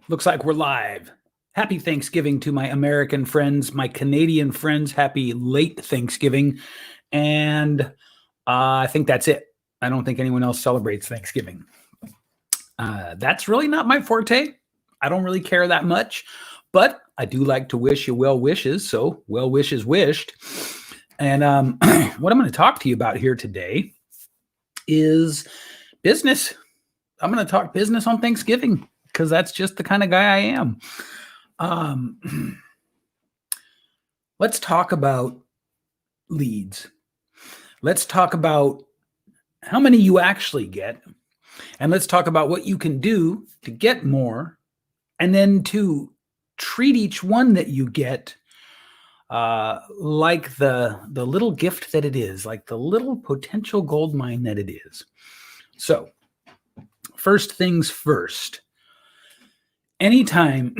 Looks like we're live. Happy Thanksgiving to my American friends, my Canadian friends. Happy late Thanksgiving. And I think that's it. I don't think anyone else celebrates Thanksgiving. That's really not my forte. I don't really care that much, but I do like to wish you well wishes. So well wishes wished. And what I'm going to talk to you about here today is business. I'm going to talk business on Thanksgiving because that's just the kind of guy I am. Let's talk about leads. Let's talk about how many you actually get. And let's talk about what you can do to get more and then to treat each one that you get like the little gift that it is, like the little potential gold mine that it is. So first things first, anytime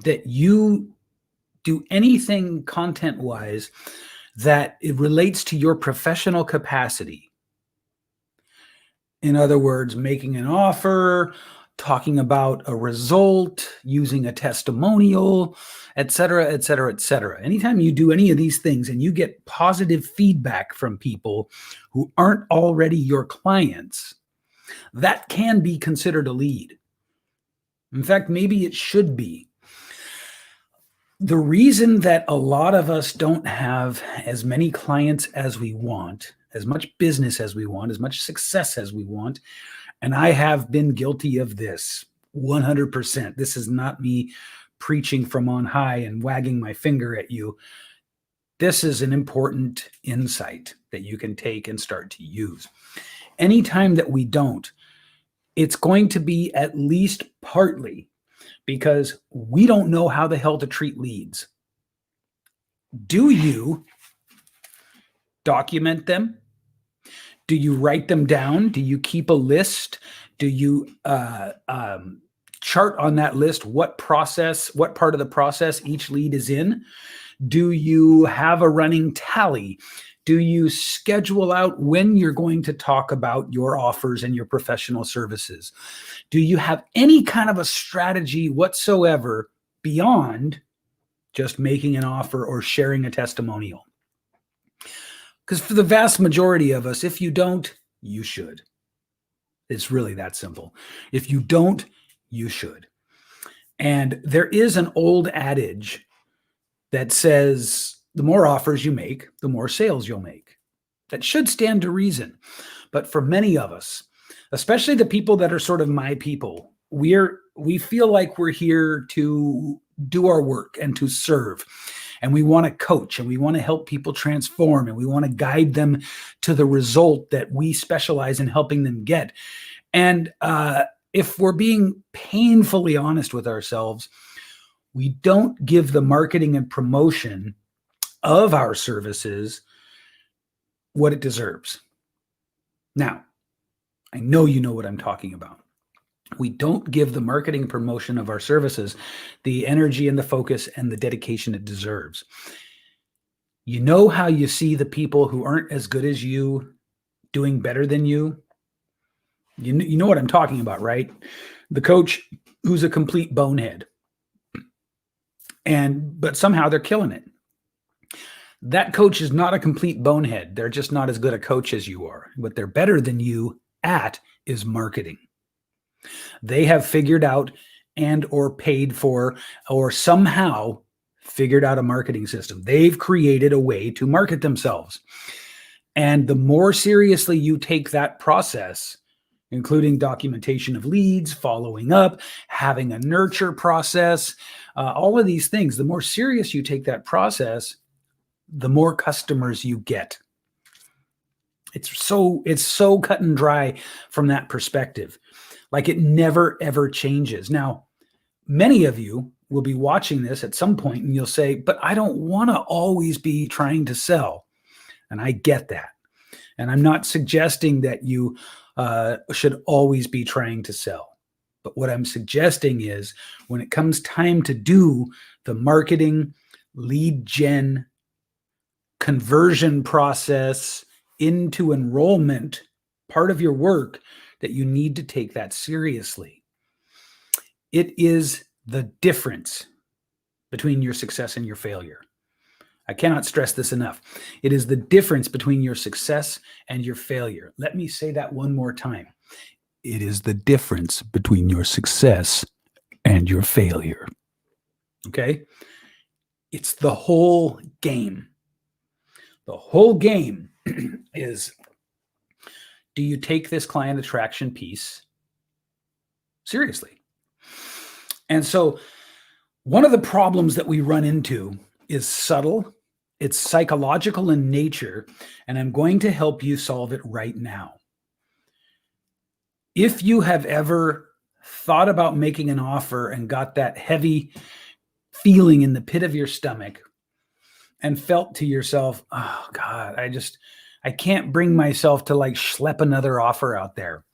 that you do anything content-wise that it relates to your professional capacity, in other words, making an offer, talking about a result, using a testimonial, et cetera, et cetera, et cetera. Anytime you do any of these things and you get positive feedback from people who aren't already your clients, that can be considered a lead. In fact, maybe it should be. The reason that a lot of us don't have as many clients as we want, as much business as we want, as much success as we want, and I have been guilty of this 100%. This is not me preaching from on high and wagging my finger at you. This is an important insight that you can take and start to use. Anytime that we don't, it's going to be at least partly because we don't know how the hell to treat leads. Do you document them? Do you write them down? Do you keep a list? Do you chart on that list what part of the process each lead is in? Do you have a running tally? Do you schedule out when you're going to talk about your offers and your professional services? Do you have any kind of a strategy whatsoever beyond just making an offer or sharing a testimonial? Because for the vast majority of us, if you don't, you should. It's really that simple. If you don't, you should. And there is an old adage that says, the more offers you make, the more sales you'll make. That should stand to reason. But for many of us, especially the people that are sort of my people, we feel like we're here to do our work and to serve. And we want to coach and we want to help people transform and we want to guide them to the result that we specialize in helping them get. And if we're being painfully honest with ourselves, we don't give the marketing and promotion of our services what it deserves. Now, I know you know what I'm talking about. We don't give the marketing and promotion of our services the energy and the focus and the dedication it deserves. You know how you see the people who aren't as good as you doing better than you? You know what I'm talking about, right? The coach who's a complete bonehead. But somehow they're killing it. That coach is not a complete bonehead. They're just not as good a coach as you are. What they're better than you at is marketing. They have figured out and or paid for or somehow figured out a marketing system. They've created a way to market themselves. And the more seriously you take that process, including documentation of leads, following up, having a nurture process, all of these things, the more serious you take that process, the more customers you get. It's so cut and dry from that perspective. Like it never, ever changes. Now, many of you will be watching this at some point and you'll say, but I don't want to always be trying to sell. And I get that. And I'm not suggesting that you should always be trying to sell. But what I'm suggesting is when it comes time to do the marketing, lead gen, conversion process into enrollment part of your work, that you need to take that seriously. It is the difference between your success and your failure. I cannot stress this enough. It is the difference between your success and your failure. Let me say that one more time. It is the difference between your success and your failure. Okay? It's the whole game. The whole game is, do you take this client attraction piece seriously? And so one of the problems that we run into is subtle. It's psychological in nature, and I'm going to help you solve it right now. If you have ever thought about making an offer and got that heavy feeling in the pit of your stomach and felt to yourself, oh God, I can't bring myself to like schlep another offer out there.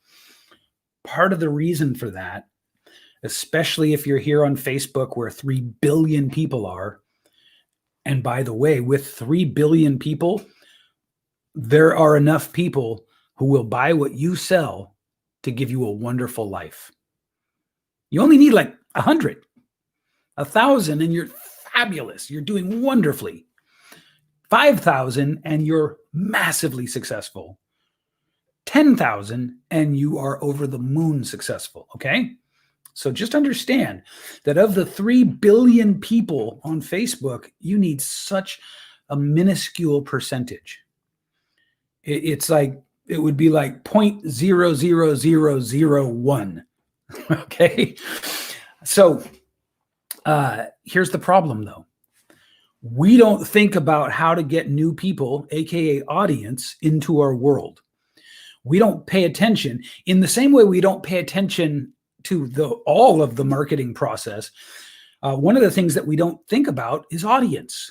Part of the reason for that, especially if you're here on Facebook where 3 billion people are, and by the way, with 3 billion people, there are enough people who will buy what you sell to give you a wonderful life. You only need like 100, 1,000, and you're fabulous. You're doing wonderfully. 5,000 and you're massively successful. 10,000 and you are over the moon successful, okay? So just understand that of the 3 billion people on Facebook, you need such a minuscule percentage. It's like, it would be like 0.00001. Okay. So here's the problem though. We don't think about how to get new people, AKA audience, into our world. We don't pay attention in the same way we don't pay attention to all of the marketing process. One of the things that we don't think about is audience.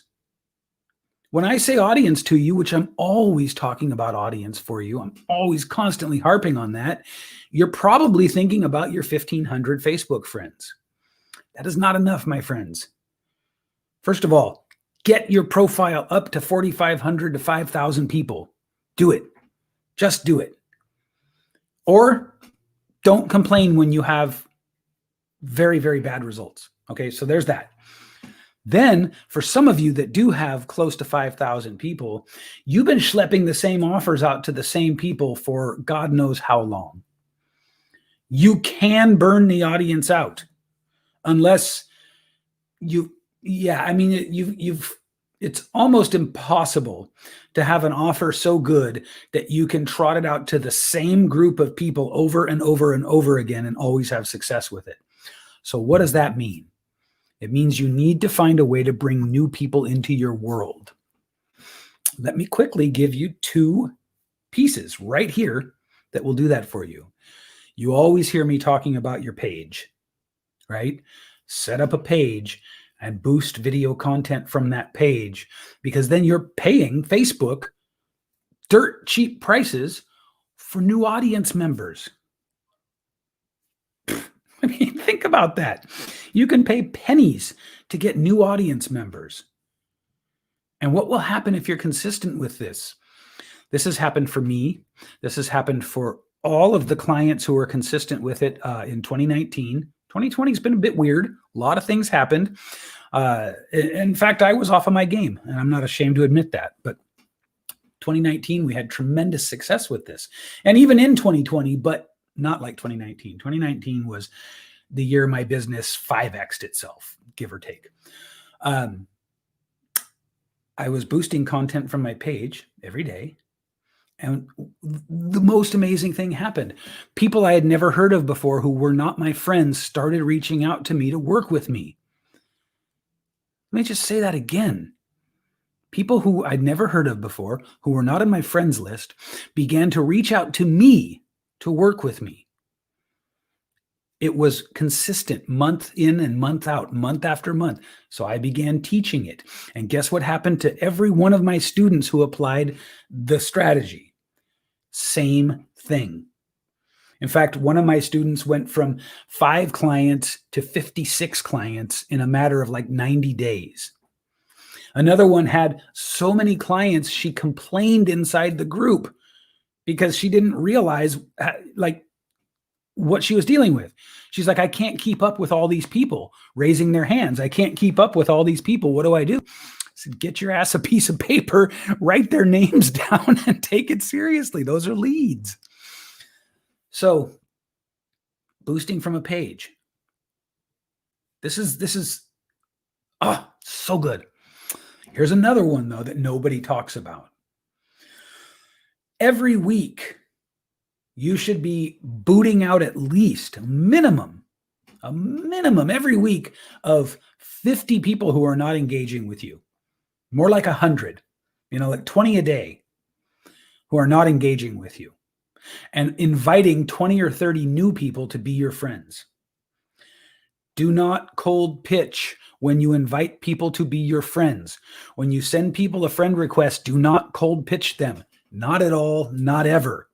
When I say audience to you, which I'm always talking about audience for you, I'm always constantly harping on that, you're probably thinking about your 1,500 Facebook friends. That is not enough, my friends. First of all, get your profile up to 4,500 to 5,000 people. Do it. Just do it. Or don't complain when you have very, very bad results. Okay, so there's that. Then for some of you that do have close to 5,000 people, you've been schlepping the same offers out to the same people for God knows how long. You can burn the audience out unless it's almost impossible to have an offer so good that you can trot it out to the same group of people over and over and over again and always have success with it. So what does that mean? It means you need to find a way to bring new people into your world. Let me quickly give you 2 pieces right here that will do that for you. You always hear me talking about your page, right? Set up a page and boost video content from that page, because then you're paying Facebook dirt cheap prices for new audience members. I mean, think about that. You can pay pennies to get new audience members. And what will happen if you're consistent with this? This has happened for me. This has happened for all of the clients who are consistent with it in 2019. 2020 has been a bit weird. A lot of things happened. In fact, I was off of my game, and I'm not ashamed to admit that. But 2019, we had tremendous success with this. And even in 2020, but not like 2019. 2019 was the year my business 5x'd itself, give or take. I was boosting content from my page every day. And the most amazing thing happened. People I had never heard of before who were not my friends started reaching out to me to work with me. Let me just say that again. People who I'd never heard of before, who were not on my friends list, began to reach out to me to work with me. It was consistent month in and month out, month after month. So I began teaching it. And guess what happened to every one of my students who applied the strategy? Same thing. In fact, one of my students went from 5 clients to 56 clients in a matter of like 90 days. Another one had so many clients, she complained inside the group because she didn't realize, like, what she was dealing with. She's like, I can't keep up with all these people raising their hands. I can't keep up with all these people. What do I do? I said, get your ass a piece of paper, write their names down, and take it seriously. Those are leads. So boosting from a page. This is so good. Here's another one, though, that nobody talks about. Every week, you should be booting out at least a minimum every week of 50 people who are not engaging with you. More like 100, like 20 a day who are not engaging with you, and inviting 20 or 30 new people to be your friends. Do not cold pitch when you invite people to be your friends. When you send people a friend request, do not cold pitch them. Not at all, not ever.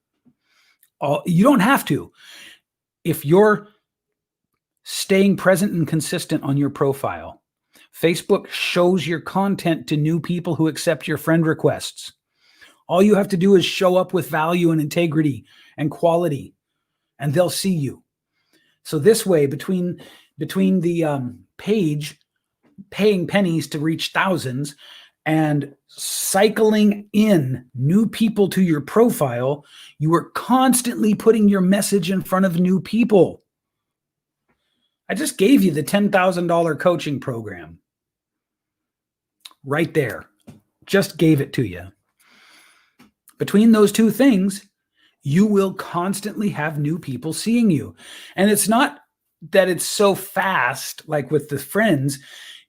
You don't have to. If you're staying present and consistent on your profile, Facebook shows your content to new people who accept your friend requests. All you have to do is show up with value and integrity and quality, and they'll see you. So this way, between the page paying pennies to reach thousands and cycling in new people to your profile, you are constantly putting your message in front of new people. I just gave you the $10,000 coaching program right there. Just gave it to you. Between those two things, you will constantly have new people seeing you. And it's not that it's so fast, like with the friends.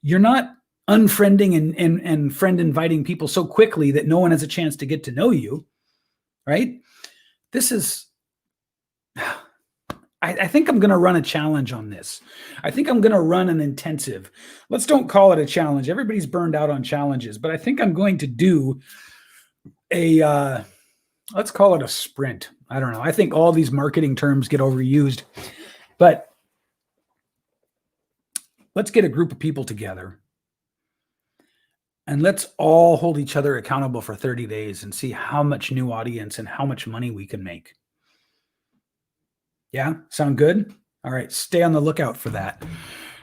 You're not unfriending and friend inviting people so quickly that no one has a chance to get to know you, right? This is, I think I'm going to run a challenge on this. I think I'm going to run an intensive. Let's don't call it a challenge. Everybody's burned out on challenges, but I think I'm going to do let's call it a sprint. I don't know. I think all these marketing terms get overused, but let's get a group of people together and let's all hold each other accountable for 30 days and see how much new audience and how much money we can make. Yeah, sound good? All right, stay on the lookout for that.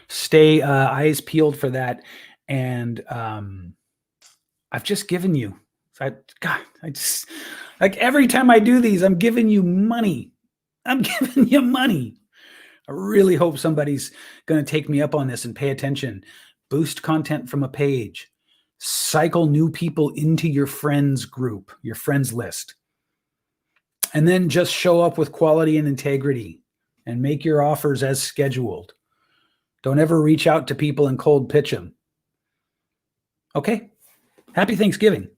Stay eyes peeled for that. And I've just given you, I just, like every time I do these, I'm giving you money. I'm giving you money. I really hope somebody's going to take me up on this and pay attention. Boost content from a page. Cycle new people into your friends group, your friends list. And then just show up with quality and integrity and make your offers as scheduled. Don't ever reach out to people and cold pitch them. Okay? Happy Thanksgiving.